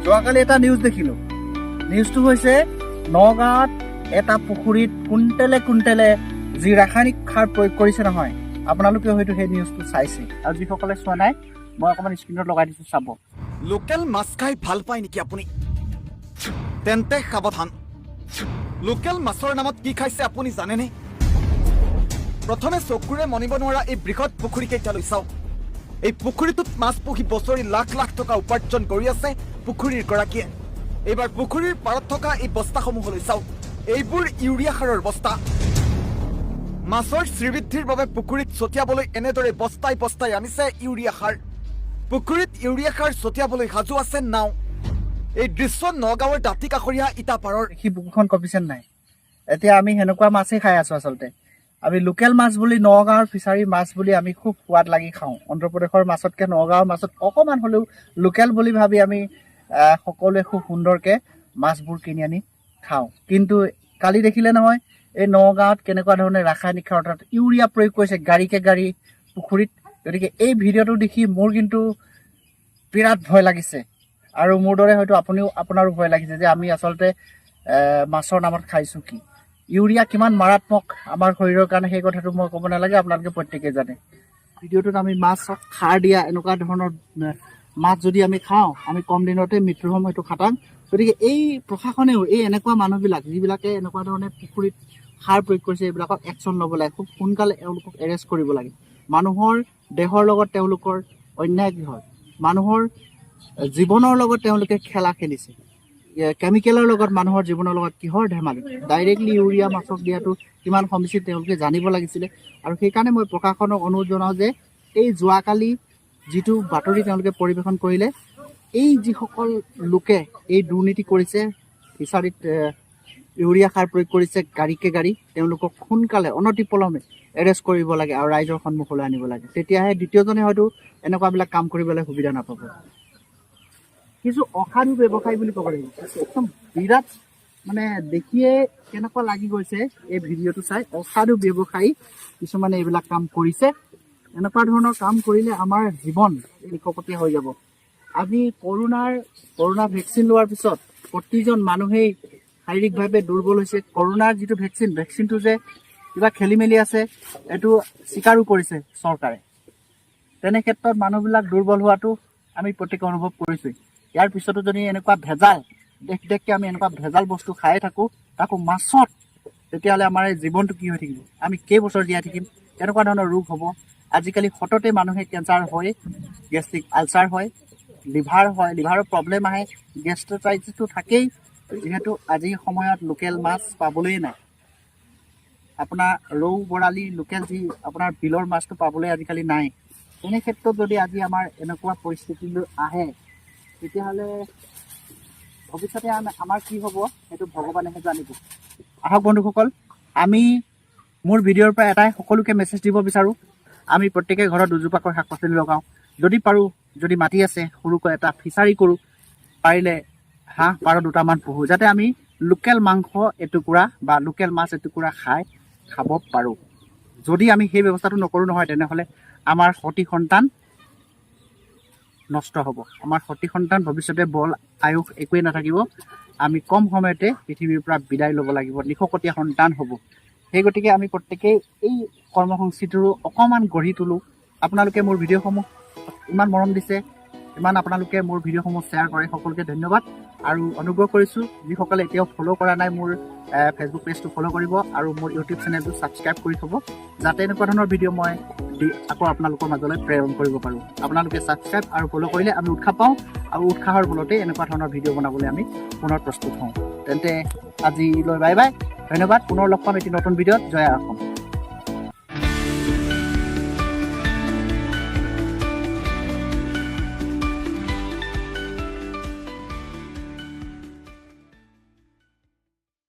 যোৱাকালি এটা নিউজ দেখিলোঁ। নিউজটো হৈছে নগাঁৱত এটা পুখুৰীত কুইণ্টেলে যি ৰাসায়নিক সাৰ প্ৰয়োগ কৰিছে নহয়, আপোনালোকে হয়তো সেই নিউজটো চাইছে, আৰু যিসকলে চোৱা নাই মই অকণমান স্ক্ৰীণত লগাই দিছোঁ, চাব। লোকেল মাছ খাই ভাল পায় নেকি আপুনি? তেন্তে সাৱধান। লোকেল মাছৰ নামত কি খাইছে আপুনি জানেনে? প্ৰথমে চকুৰে মনিব নোৱাৰা এই বৃহৎ পুখুৰী কেইটালৈ চাওক। এই পুখুৰীটোত মাছ পুহি বছৰি লাখ লাখ টকা উপাৰ্জন কৰি আছে পুখুৰীৰ গৰাকীয়ে। এইবাৰ পুখুৰীৰ পাৰত থকা এই বস্তাসমূহলৈ চাওক। এইবোৰ ইউৰিয়া সাৰৰ বস্তা। মাছৰ শ্ৰীবৃদ্ধিৰ বাবে পুখুৰীত ছটিয়াবলৈ এনেদৰে বস্তাই বস্তাই আনিছে ইউৰিয়া সাৰ। পুখুৰীত ইউৰিয়া সাৰ ছটিয়াবলৈ সাজু আছে নাও। এই দৃশ্য নগাঁৱৰ দাঁতি কাষৰীয়া ইটাপাৰৰ। সি বুকুখন কঁপিছে নাই? এতিয়া আমি সেনেকুৱা মাছেই খাই আছোঁ। আচলতে আমি লোকেল মাছ বুলি, নগাঁৱৰ ফিচাৰী মাছ বুলি আমি খুব সোৱাদ লাগি খাওঁ। অন্ধ্ৰপ্ৰদেশৰ মাছতকৈ নগাঁৱৰ মাছত অকণমান হ'লেও লোকেল বুলি ভাবি আমি সকলোৱে খুব সুন্দৰকৈ মাছবোৰ কিনি আনি খাওঁ। কিন্তু কালি দেখিলে নহয়, এই নগাঁৱত কেনেকুৱা ধৰণে ৰাসায়নিক সাৰ অৰ্থাৎ ইউৰিয়া প্ৰয়োগ কৰিছে গাড়ীকে গাড়ী পুখুৰীত। গতিকে এই ভিডিঅ'টো দেখি মোৰ কিন্তু বিৰাট ভয় লাগিছে, আৰু মোৰ দৰে হয়তো আপোনাৰো ভয় লাগিছে যে আমি আচলতে মাছৰ নামত খাইছোঁ কি। ইউৰিয়া কিমান মাৰাত্মক আমাৰ শৰীৰৰ কাৰণে সেই কথাটো মই ক'ব নালাগে, আপোনালোকে প্ৰত্যেকেই জানে। ভিডিঅ'টোত আমি মাছক সাৰ দিয়া এনেকুৱা ধৰণৰ মাছ যদি আমি খাওঁ, আমি কম দিনতে মৃত্যুৰ সময়টো খাটাম। গতিকে এই প্ৰশাসনেও এই এনেকুৱা মানুহবিলাক যিবিলাকে এনেকুৱা ধৰণে পুখুৰীত সাৰ প্ৰয়োগ কৰিছে, এইবিলাকক একশ্যন ল'ব লাগে। খুব সোনকালে এওঁলোকক এৰেষ্ট কৰিব লাগে। মানুহৰ দেহৰ লগত তেওঁলোকৰ অন্যায় কি হয়? মানুহৰ জীৱনৰ লগত তেওঁলোকে খেলা খেলিছে। কেমিকেলৰ লগত মানুহৰ জীৱনৰ লগত কিহৰ ধেমালি? ডাইৰেক্টলি ইউৰিয়া মাছক দিয়াটো কিমান সমীচীন তেওঁলোকে জানিব লাগিছিলে। আৰু সেইকাৰণে মই প্ৰশাসনক অনুৰোধ জনাওঁ যে এই যোৱাকালি যিটো বাতৰি তেওঁলোকে পৰিৱেশন কৰিলে, এই যিসকল লোকে এই দুৰ্নীতি কৰিছে, ফিচাৰীত ইউৰিয়া সাৰ প্ৰয়োগ কৰিছে গাড়ীকে গাড়ী, তেওঁলোকক সোনকালে অনতিপলমে এৰেষ্ট কৰিব লাগে আৰু ৰাইজৰ সন্মুখলৈ আনিব লাগে। তেতিয়াহে দ্বিতীয়জনে হয়তো এনেকুৱাবিলাক কাম কৰিবলৈ সুবিধা নাপাব। কিছু অসাধু ব্যৱসায়ী বুলি ক'ব লাগিব। একদম বিৰাট মানে দেখিয়ে কেনেকুৱা লাগি গৈছে এই ভিডিঅ'টো চাই। অসাধু ব্যৱসায়ী কিছুমানে এইবিলাক কাম কৰিছে। এনেকুৱা ধৰণৰ কাম কৰিলে আমাৰ জীৱন নিশকতীয়া হৈ যাব। আজি কৰোণা ভেকচিন লোৱাৰ পিছত প্ৰতিজন মানুহেই শাৰীৰিকভাৱে দুৰ্বল হৈছে। কৰোণাৰ যিটো ভেকচিনটো যে কিবা খেলি মেলি আছে, এইটো স্বীকাৰো কৰিছে চৰকাৰে। তেনে ক্ষেত্ৰত মানুহবিলাক দুৰ্বল হোৱাটো আমি প্ৰত্যেকে অনুভৱ কৰিছোঁ। ইয়াৰ পিছতো যদি এনেকুৱা ভেজাল দেশকে আমি এনেকুৱা ভেজাল বস্তু খাই থাকোঁ, তাকো মাছত, তেতিয়াহ'লে আমাৰ এই জীৱনটো কি হৈ থাকিব? আমি কেইবছৰ জীয়াই থাকিম? কেনেকুৱা ধৰণৰ ৰোগ হ'ব? আজিকালি সততে মানুহে কেঞ্চাৰ হয়, গেষ্ট্ৰিক আলচাৰ হয়, লিভাৰ হয়, লিভাৰৰ প্ৰব্লেম আহে, গেষ্ট্ৰাইটিছটো থাকেই। যিহেতু আজিৰ সময়ত লোকেল মাছ পাবলৈ নাই। আপোনাৰ ৰৌ বৰালি লোকেল যি আপোনাৰ বিলৰ মাছটো পাবলৈ আজিকালি নাই। তেনে ক্ষেত্ৰত যদি আজি আমাৰ এনেকুৱা পৰিস্থিতিলৈ আহে, তেতিয়াহ'লে ভৱিষ্যতে আমাৰ কি হ'ব সেইটো ভগৱানেহে জানিব। আহক বন্ধুসকল, আমি মোৰ ভিডিঅ'ৰ পৰা এটাই সকলোকে মেছেজ দিব বিচাৰোঁ। আমি প্ৰত্যেকে ঘৰত দুজোপাকৈ শাক পাচলি লগাওঁ। যদি পাৰোঁ, যদি মাটি আছে, সৰুকৈ এটা ফিচাৰী কৰোঁ। পাৰিলে হাঁহ পাৰ দুটামান পোহোঁ, যাতে আমি লোকেল মাংস এটুকুৰা বা লোকেল মাছ এটুকুৰা খাব পাৰোঁ। যদি আমি সেই ব্যৱস্থাটো নকৰোঁ নহয়, তেনেহ'লে আমাৰ সতি সন্তান নষ্ট হ'ব। আমাৰ সতি সন্তান ভৱিষ্যতে বল আয়ুস একোৱেই নাথাকিব। আমি কম সময়তে পৃথিৱীৰ পৰা বিদায় ল'ব লাগিব, নিশকতীয়া সন্তান হ'ব। সেই গতিকে আমি প্ৰত্যেকেই এই কৰ্মসংস্কৃতিৰো অকণমান গঢ়ি তোলোঁ। আপোনালোকে মোৰ ভিডিঅ'সমূহ ইমান মৰম দিছে, ইমান আপোনালোকে মোৰ ভিডিঅ'সমূহ শ্বেয়াৰ কৰে, সকলোকে ধন্যবাদ। আৰু অনুগ্ৰহ কৰিছোঁ, যিসকলে এতিয়াও ফ'ল' কৰা নাই মোৰ ফেচবুক পেজটো ফ'ল' কৰিব আৰু মোৰ ইউটিউব চেনেলটো ছাবস্ক্ৰাইব কৰি থ'ব, যাতে এনেকুৱা ধৰণৰ ভিডিঅ' মই আকৌ আপোনালোকৰ মাজলৈ প্ৰেৰণ কৰিব পাৰোঁ। আপোনালোকে ছাবস্ক্ৰাইব আৰু ফ'ল' কৰিলে আমি উৎসাহ পাওঁ, আৰু উৎসাহৰ বলতে এনেকুৱা ধৰণৰ ভিডিঅ' বনাবলৈ আমি পুনৰ প্ৰস্তুত হওঁ। তেন্তে আজিলৈ বাই বাই, ধন্যবাদ। পুনৰ লগ পাম এটি নতুন ভিডিঅ'ত। জয় অসম।